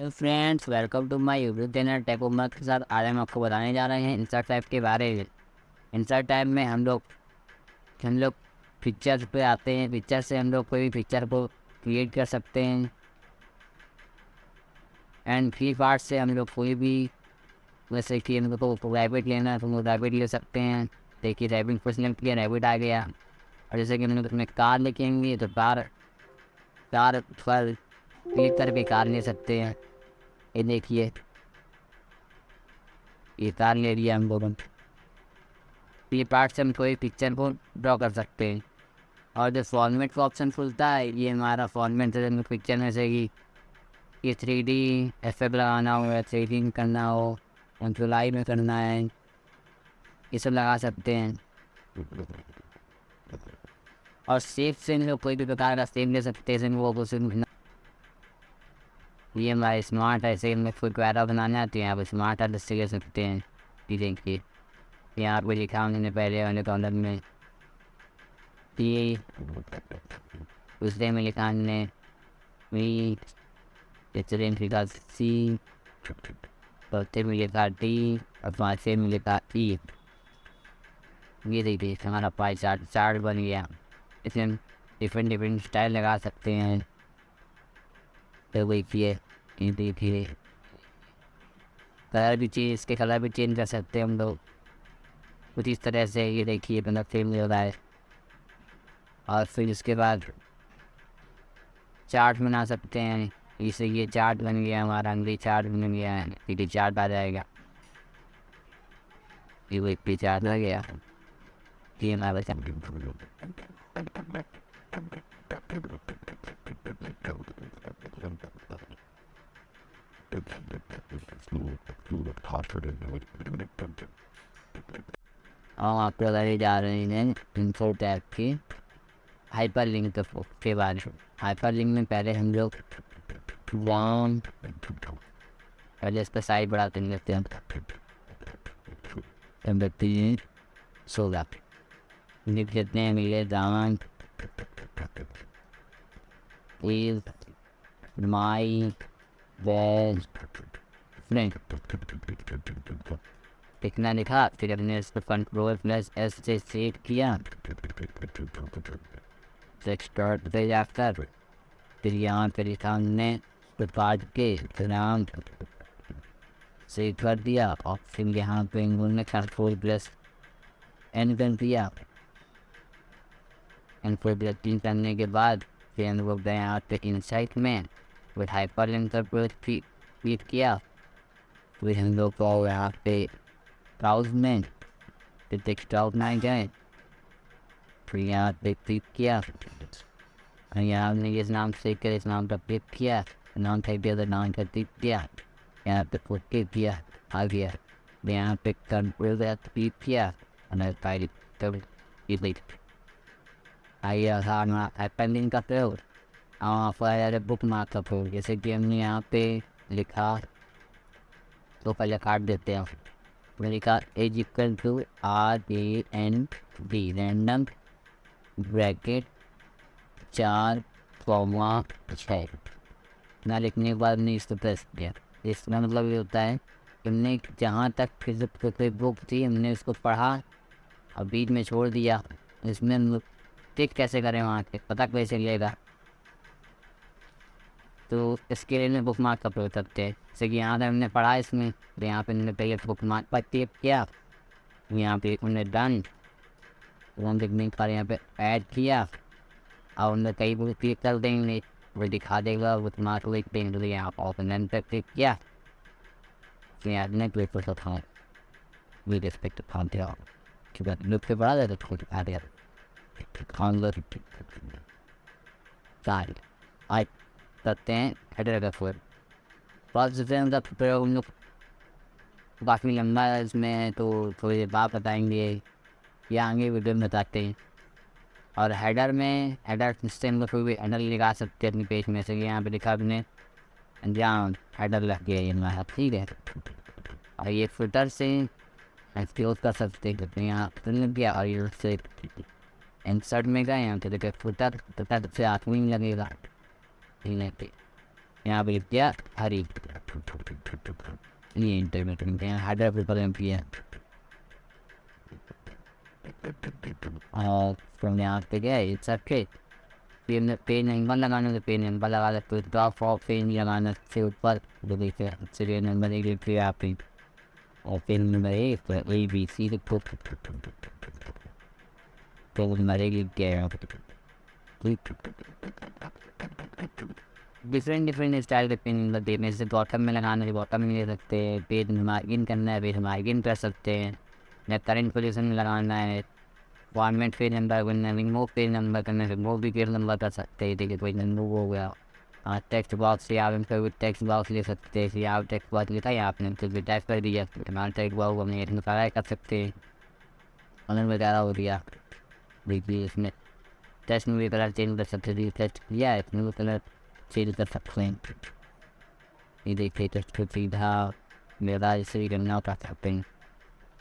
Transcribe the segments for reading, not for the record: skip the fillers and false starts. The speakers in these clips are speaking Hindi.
तो friends, welcome to my YouTube channel tech Ummat के साथ। आज हम आपको बताने जा रहे हैं इंसर्ट टाइप के बारे में। इंसर्ट टाइप में हम लोग पिक्चर पे आते हैं। पिक्चर से हम लोग कोई भी पिक्चर को क्रिएट कर सकते हैं। एंड फ्री पार्ट से हम लोग कोई भी, जैसे कि हम लोग को रैबिट लेना है तो हम लोग रैबिट ले सकते हैं। देखिए, रैबिट को सिलेक्ट किया, रैबिट आ गया। और जैसे कि हम लोग उसमें कार लिखेंगे तो कार कार पर क्लिक करके कार ले सकते हैं। ये देखिए, ये कार ले लिया हम लोगों ने। ये पार्ट से हम कोई पिक्चर को ड्रॉ कर सकते हैं। और जो फॉर्मेट का ऑप्शन खुलता है, ये हमारा फॉर्मेट है। पिक्चर में से कि ये 3D इफेक्ट लगाना हो या 3D में करना हो या जुलाई में करना है, ये सब लगा सकते हैं। और सेव से हम लोग कोई भी प्रकार का सेव ले सकते हैं। जैसे वो ये हमारा स्मार्ट है, ऐसे हमें कोई वगैरह बनाना है तो यहाँ पर स्मार्ट है, से ले सकते हैं। ये देखिए, यहाँ पर लिखा हमने पहले वाले कॉलम में, ये दूसरे में लिखा हमने वी, तीसरे में लिखा सी, चौथे में लिखा डी और पाँचवें में लिखा ई। ये देखिए, हमारा पाई चार्ट बन गया। इसमें हम डिफरेंट स्टाइल लगा सकते हैं। तो देखिए, ये देखिए, इसके कलर भी चेंज कर सकते हैं हम लोग कुछ इस तरह से। ये देखिए, मतलब सेम हो रहा है। और फिर इसके बाद चार्ट बना सकते हैं। इसे ये चार्ट बन गया, हमारा अंग्रेजी चार्ट बन गया है। सीधी चार्ट आ जाएगा। ये वो एक चार्ट आ गया। ये हमारा और आप लगाए जा रहे हैं इन्फो टैब की हाइपर लिंक के बाद। हाइपर लिंक में पहले हम लोग पहले इस पर साइज बढ़ाते लेते हैं। 16 लिख देते हैं। मिले दामन प्लीज माई बेस्ट फ्रेंड, इतना लिखा। फिर हमने इस पर Ctrl+S से सेव किया। स्टार्ट पे जाकर फिर यहाँ पे लिखा हमने काट के नाम सेव कर दिया। और फिर यहाँ पे इन्होंने Ctrl+N कर दिया। Ctrl+N करने के बाद फिर हम लोग गए यहाँ पे इनसाइट में, फिर हाइपर लिंक पर क्लिक किया। फिर हम लोग को यहाँ पे ब्राउज में फिर टेक्सट में गए। फिर यहाँ पे क्लिक किया और यहाँ हमने इस नाम से कर इस नाम पर क्लिक किया। नाम टाइप दिया तो नाम का क्लिक किया। यहाँ पे क्लिक किया, आ गया। यहाँ पे क्लिक किया और फाइल तब डिलीट आइए। हाइपर लिंक का प्रयोग और फिर बुक मार्क का प्रयोग। जैसे कि हमने यहाँ पे लिखा तो पहले काट देते हैं। लिखा =RAND रैंडम ब्रैकेट 4,6 ना लिखने के बाद हमने इसको प्रेस किया। इसका मतलब ये होता है कि हमने जहाँ तक फिजिक्स कोई बुक थी हमने उसको पढ़ा और बीच में छोड़ दिया। इसमें हम टिक कैसे करें, वहाँ के पता कैसे चलेगा। तो इसके लिए बुक मार्क का प्रयोग करते हैं। जैसे कि यहाँ तक हमने पढ़ा इसमें, तो यहाँ पे हमने पहले बुक मार्क पर क्लिक किया। यहाँ पे हमने डन लिखने पर यहाँ पे ऐड किया और हमने कई बुक क्लिक कर देंगे, वो दिखा देगा बुक मार्क लिख देंगे। तो यहाँ पर ओपन पर क्लिक किया। फिर यहाँ ने क्लिक कर सकता हूँ विद रिस्पेक्ट टू फाउंड दिया कि बात लुक पे बढ़ा दे तो खुद आ गया साइड आई करते हैं। हेडर का फुल बहुत का प्रयोग हम लोग काफ़ी लंबा है इसमें, तो थोड़ी देर बाद बताएंगे या आगे वीडियो में बताते हैं। और हेडर में से हम लोग कोई भी हेडर लगा सकते हैं अपनी पेज में। से यहाँ पे लिखा अपने जहाँ हेडर लग गया ये हमारा, ठीक है। और ये फिल्टर से एक्सपोज कर सकते हैं। तो यहाँ लग गया और ये से इंसर्ट में गए यहाँ पे देखिए फिल्टर से हाथ में लगेगा। यहाँ पे क्या हरी ये इंटरमीडिएट है, 100 एम पी है। और फ्रॉम यहाँ पे गया इट्स ओके। पेन नंबर लगाना तो पेन नंबर लगा सकते हो, टॉप ऑफ पेन लगाना से ऊपर जो देखिए सीरियल नंबर एक लिख लिया आपने, और पेन नंबर एक पर ABC लिखो, पेन नंबर एक लिख गया। डिफरेंट स्टाइल के पेन नंबर देने से बॉटम में लगाना है बॉटम में ले सकते हैं, पेज मार्जिन करना है पेज मार्जिन कर सकते हैं, या करंट पोजीशन में लगाना है, फॉर्मेट पेज नंबर करना है, रिमूव पेज नंबर करना है, रिमूव भी पेज नंबर कर सकते हैं। देखिए कोई रिमूव हो गया। टेक्स्ट बॉक्स से आप इनको टेक्स्ट बॉक्स ले सकते हैं, फिर आप टेक्स्ट बॉक्स लिखा है आपने तो भी टाइप कर दिया, हमारा टेक्स्ट बॉक्स हमने इसमें फ्राई कर सकते हैं, कलर वगैरह हो गया। देखिए इसमें टेक्स्ट में भी कलर चेंज कर सकते हैं, टेक्स्ट किया है इसमें भी कलर चेंज कर सकते हैं। ये देखिए टेक्स्ट को सीधा मेरा इसे भी करना कर सकते हैं।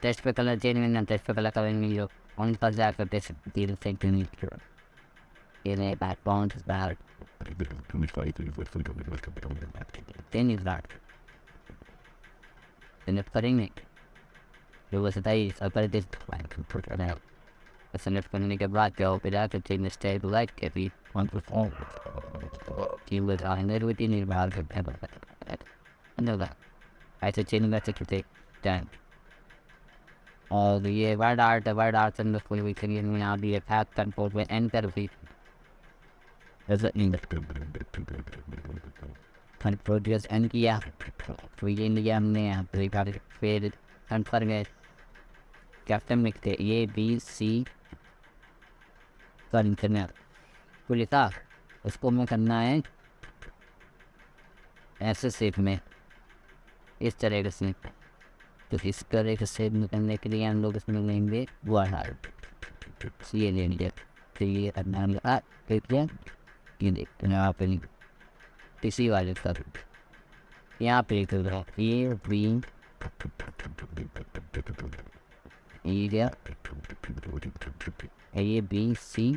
टेक्स्ट पे कलर चेंज करना, टेक्स्ट पे कलर करेंगे जो ऑन पर जाकर टेक्स्ट तीन सेकंड ये नहीं background is bad then is that then it's cutting it जो बस बताइए सब दिस select करने के बाद जाओ पे जाकर चेंज स्टेबलाइज के भी वन परफॉर्म की वो आने दो तीन ही बाहर करते हैं अंदर ऐसे चेंज कर सकते हैं। और ये वर्ड आर्ट अंदर कोई भी करिए में यहाँ भी फैक्ट कंट्रोल में एंटर भी ऐसा कंट्रोल जस्ट एंड किया तो ये लिया हमने यहाँ पर फिर कंफर्म गए कैप्टन लिखते ABC का इंटरनेट को लिखा, उसको हमें करना है ऐसे शेप में इस तरह से, तो इस तरह के शेप में करने के लिए हम लोग इसमें लेंगे वर्ड ये ले लीजिए। तो ये करना देखिए ये देखते हैं आप इसी वाले का यहाँ पे ये ग्रीन ABC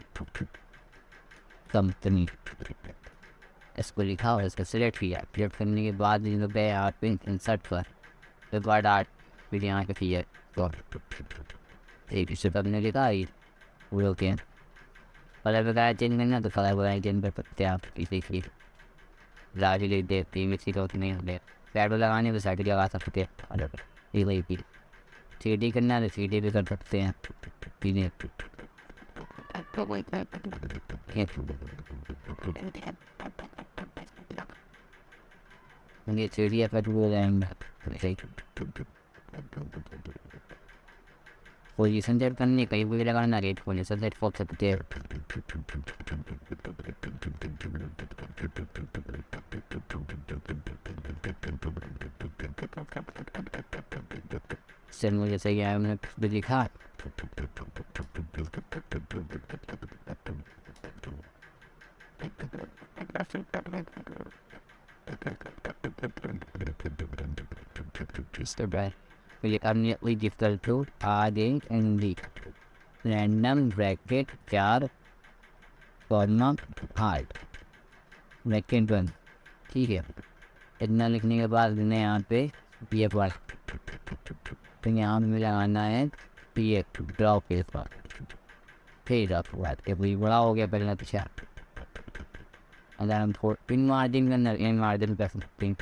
कंपनी इसको लिखा और इसका सिलेक्ट किया। सिलेक्ट करने के बाद जो गए आप पे इंसर्ट पर फिर वर्ड आर्ट फिर यहाँ पे किया तो एक इसे हमने लिखा ये वो ओके। कलर वगैरह चेंज करना तो कलर वगैरह चेंज कर सकते हैं आप इसी की लाल ले देते हैं मिक्सी तो नहीं होते साइड लगाने तो साइड लगा सकते हैं। ये वही की CD करना है तो CD भी कर सकते हैं। ये CD इफेक्ट हो जाएंगे पोजीशन सेट करनी कहीं भी लगाना रेट पोजीशन सेट कर सकते हैं। सर मुझे सही आया मैंने भी दिखा we are nearly difficult to adding and the random bracket 4 corner heart bracket 1 ठीक है। इतना लिखने के बाद मैंने यहाँ पे PF वाला तो यहाँ में लगाना है PF ड्रॉप के पर फिर ड्रॉप के वही बड़ा हो गया पहले पीछे। अगर हम पिन मार्जिन करना इन मार्जिन कर सकते हैं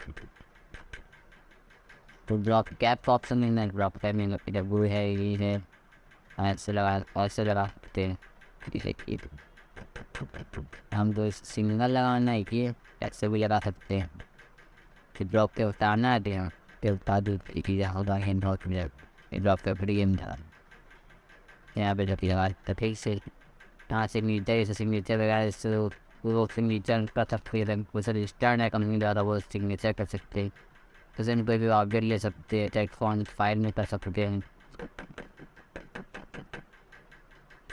तो ड्रॉप कैप ऑप्शन में ना ड्रॉप कैप में इधर वो है ये है ऐसे लगा सकते हैं। हम तो सिंगल लगाना है कि ऐसे भी लगा सकते हैं। फिर ड्रॉप के उतारना है तो उतार दो होगा हैंड ड्रॉप में ड्रॉप के फिर गेम था यहाँ पे जब लगा तो ठीक से यहाँ सिग्नेचर सिग्नेचर वगैरह इससे वो सिग्नेचर कर सकते हैं। कुछ रजिस्टर्ड है कंपनी द्वारा वो सिग्नेचर कर सकते हैं। तो इन कोई भी ऑब्जेक्ट ले सकते हैं टेक्स्ट फॉन्ट फाइल में कर सकते हैं।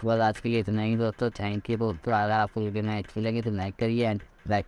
बस आज के लिए इतना ही दोस्तों, थैंक यू। तो अगर आपको वीडियो में अच्छी लगी तो लाइक करिए एंड लाइक